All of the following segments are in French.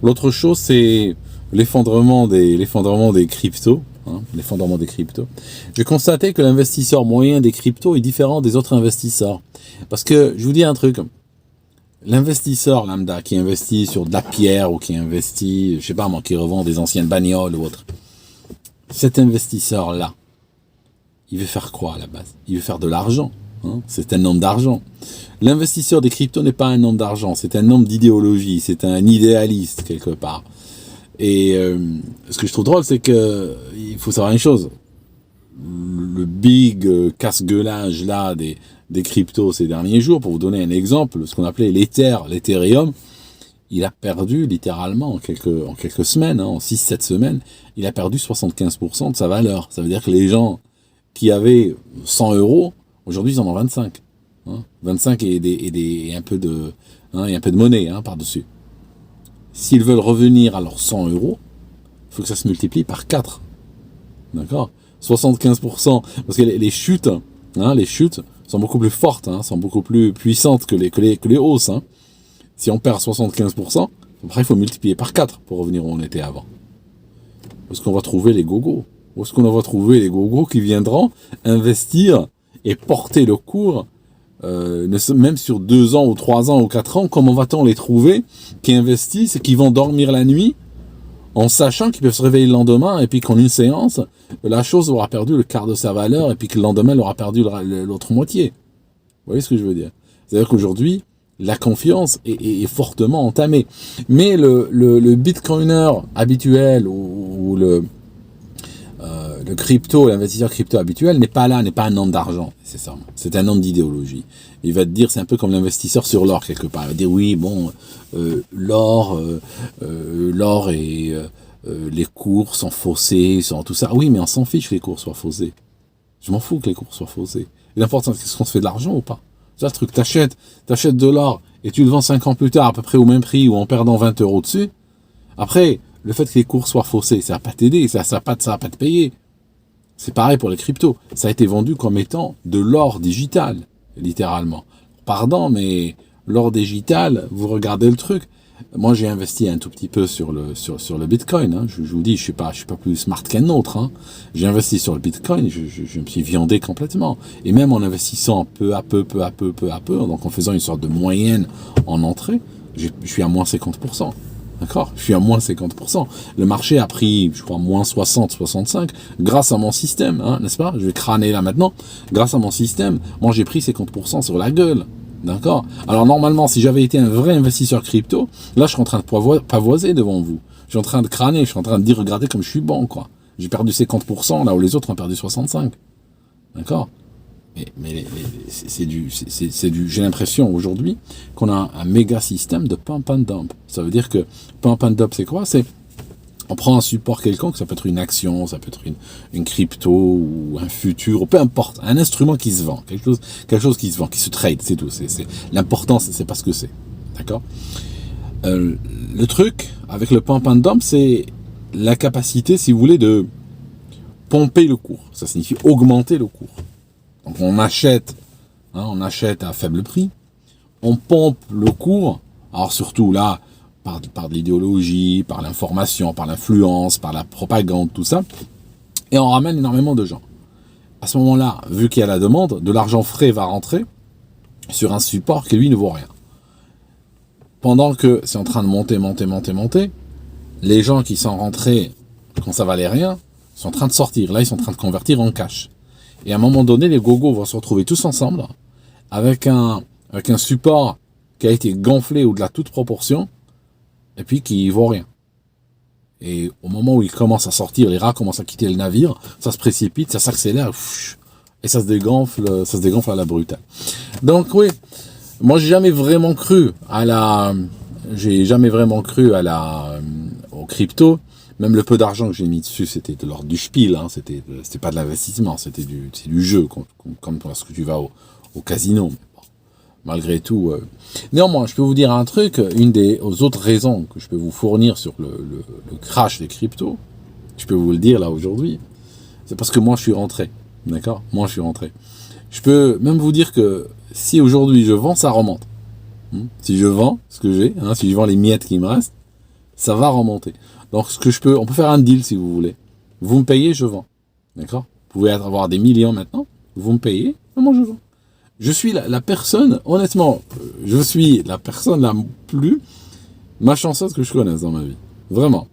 L'autre chose, c'est l'effondrement des cryptos. L'effondrement des cryptos. J'ai constaté que l'investisseur moyen des cryptos est différent des autres investisseurs. Parce que, je vous dis un truc, l'investisseur lambda qui investit sur de la pierre ou qui investit, je sais pas moi, qui revend des anciennes bagnoles ou autre, cet investisseur-là, il veut faire quoi à la base? Il veut faire de l'argent. C'est un homme d'argent. L'investisseur des cryptos n'est pas un homme d'argent, c'est un homme d'idéologie, c'est un idéaliste quelque part. Et ce que je trouve drôle, c'est que il faut savoir une chose. Le big casse-gueulage là des cryptos ces derniers jours, pour vous donner un exemple, ce qu'on appelait l'Ethereum, il a perdu littéralement en quelques semaines, en 6-7 semaines, il a perdu 75% de sa valeur. Ça veut dire que les gens qui avaient 100 euros, aujourd'hui ils en ont 25. 25 et un peu de monnaie par-dessus. S'ils veulent revenir à leurs 100 euros, il faut que ça se multiplie par 4. D'accord ? 75%, parce que les chutes sont beaucoup plus fortes, sont beaucoup plus puissantes que les hausses. Si on perd 75%, après il faut multiplier par 4 pour revenir où on était avant. Où est-ce qu'on va trouver les gogos? Où est-ce qu'on va trouver les gogos qui viendront investir et porter le cours, même sur 2 ans ou 3 ans ou 4 ans, comment va-t-on les trouver qui investissent et qui vont dormir la nuit en sachant qu'ils peuvent se réveiller le lendemain et puis qu'en une séance, la chose aura perdu le quart de sa valeur et puis que le lendemain, elle aura perdu l'autre moitié. Vous voyez ce que je veux dire? C'est-à-dire qu'aujourd'hui, la confiance est fortement entamée. Mais le bitcoiner habituel ou le crypto, l'investisseur crypto habituel n'est pas là, n'est pas un homme d'argent, c'est ça. C'est un homme d'idéologie. Il va te dire, c'est un peu comme l'investisseur sur l'or quelque part. Il va dire, oui, bon, l'or et les cours sont faussés, sont tout ça. Oui, mais on s'en fiche que les cours soient faussés. Je m'en fous que les cours soient faussés. L'important, c'est qu'on se fait de l'argent ou pas. C'est ça le truc, t'achètes de l'or et tu le vends 5 ans plus tard à peu près au même prix ou en perdant 20 euros dessus. Après, le fait que les cours soient faussés, ça va pas t'aider, ça va pas te payer. C'est pareil pour les cryptos. Ça a été vendu comme étant de l'or digital, littéralement. Pardon, mais l'or digital, vous regardez le truc. Moi, j'ai investi un tout petit peu sur le Bitcoin. Je vous dis, je suis pas plus smart qu'un autre. J'ai investi sur le Bitcoin, je me suis viandé complètement. Et même en investissant peu à peu, donc en faisant une sorte de moyenne en entrée, je suis à moins 50%. D'accord ? Je suis à moins 50%. Le marché a pris, je crois, moins 60, 65, grâce à mon système, n'est-ce pas ? Je vais crâner là maintenant. Grâce à mon système, moi j'ai pris 50% sur la gueule. D'accord ? Alors normalement, si j'avais été un vrai investisseur crypto, là je suis en train de pavoiser devant vous. Je suis en train de crâner, je suis en train de dire, regardez comme je suis bon, quoi. J'ai perdu 50%, là où les autres ont perdu 65%. D'accord ? Mais j'ai l'impression aujourd'hui qu'on a un méga système de pump and dump. Ça veut dire que pump and dump, c'est quoi? C'est on prend un support quelconque, ça peut être une action, ça peut être une crypto ou un futur, ou peu importe, un instrument qui se vend, quelque chose qui se vend, qui se trade, c'est tout. L'important, c'est pas ce que c'est. D'accord? Le truc avec le pump and dump, c'est la capacité, si vous voulez, de pomper le cours. Ça signifie augmenter le cours. Donc on achète à faible prix, on pompe le cours, alors surtout là, par l'idéologie, par l'information, par l'influence, par la propagande, tout ça, et on ramène énormément de gens. À ce moment-là, vu qu'il y a la demande, de l'argent frais va rentrer sur un support qui lui ne vaut rien. Pendant que c'est en train de monter, les gens qui sont rentrés quand ça valait rien sont en train de sortir. Là, ils sont en train de convertir en cash. Et à un moment donné, les gogos vont se retrouver tous ensemble avec un support qui a été gonflé au-delà de toute proportion et puis qui vaut rien. Et au moment où ils commencent à sortir, les rats commencent à quitter le navire, ça se précipite, ça s'accélère et ça se dégonfle à la brutale. Donc oui, moi j'ai jamais vraiment cru aux crypto. Même le peu d'argent que j'ai mis dessus, c'était de l'ordre du spiel, c'était pas de l'investissement, c'est du jeu, comme lorsque tu vas au casino. Mais bon, malgré tout. Néanmoins, je peux vous dire un truc, une des autres raisons que je peux vous fournir sur le crash des cryptos, je peux vous le dire là aujourd'hui, c'est parce que moi je suis rentré, d'accord ? Moi je suis rentré. Je peux même vous dire que si aujourd'hui je vends, ça remonte. Si je vends ce que j'ai, si je vends les miettes qui me restent, Ça va remonter. Donc, on peut faire un deal si vous voulez. Vous me payez, je vends. D'accord? Vous pouvez avoir des millions maintenant. Vous me payez, moi je vends. Je suis la personne, honnêtement, je suis la personne la plus malchanceuse que je connaisse dans ma vie. Vraiment.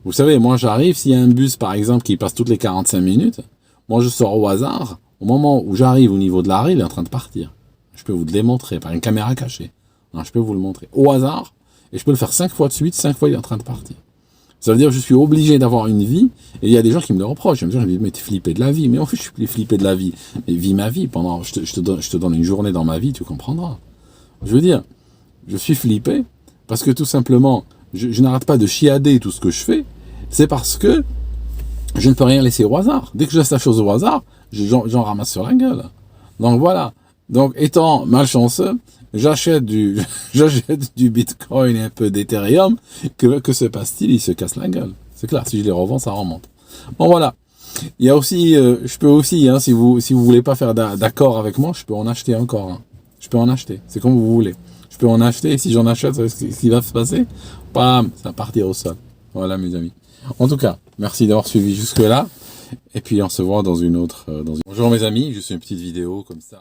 Vous savez, moi j'arrive, s'il y a un bus par exemple qui passe toutes les 45 minutes, moi je sors au hasard, au moment où j'arrive au niveau de l'arrêt, il est en train de partir. Je peux vous le démontrer par une caméra cachée. Non, je peux vous le montrer. Au hasard, et je peux le faire 5 fois de suite, 5 fois il est en train de partir. Ça veut dire que je suis obligé d'avoir une vie, et il y a des gens qui me le reprochent. Ils me disent, mais t'es flippé de la vie. Mais en fait, je suis flippé de la vie. Mais vis ma vie pendant, je te donne une journée dans ma vie, tu comprendras. Je veux dire, je suis flippé, parce que tout simplement, je n'arrête pas de chiader tout ce que je fais, c'est parce que je ne peux rien laisser au hasard. Dès que je laisse la chose au hasard, j'en ramasse sur la gueule. Donc voilà. Donc, étant malchanceux, j'achète du Bitcoin et un peu d'Ethereum, que se passe-t-il? Il se casse la gueule. C'est clair, si je les revends, ça remonte. Bon, voilà. Il y a aussi, je peux aussi, hein, si vous voulez pas faire d'accord avec moi, je peux en acheter encore. Hein. Je peux en acheter. C'est comme vous voulez. Je peux en acheter, et si j'en achète, ce qui va se passer? Bam, ça va partir au sol. Voilà, mes amis. En tout cas, merci d'avoir suivi jusque-là. Et puis, on se voit dans une autre, Bonjour, mes amis. Juste une petite vidéo comme ça.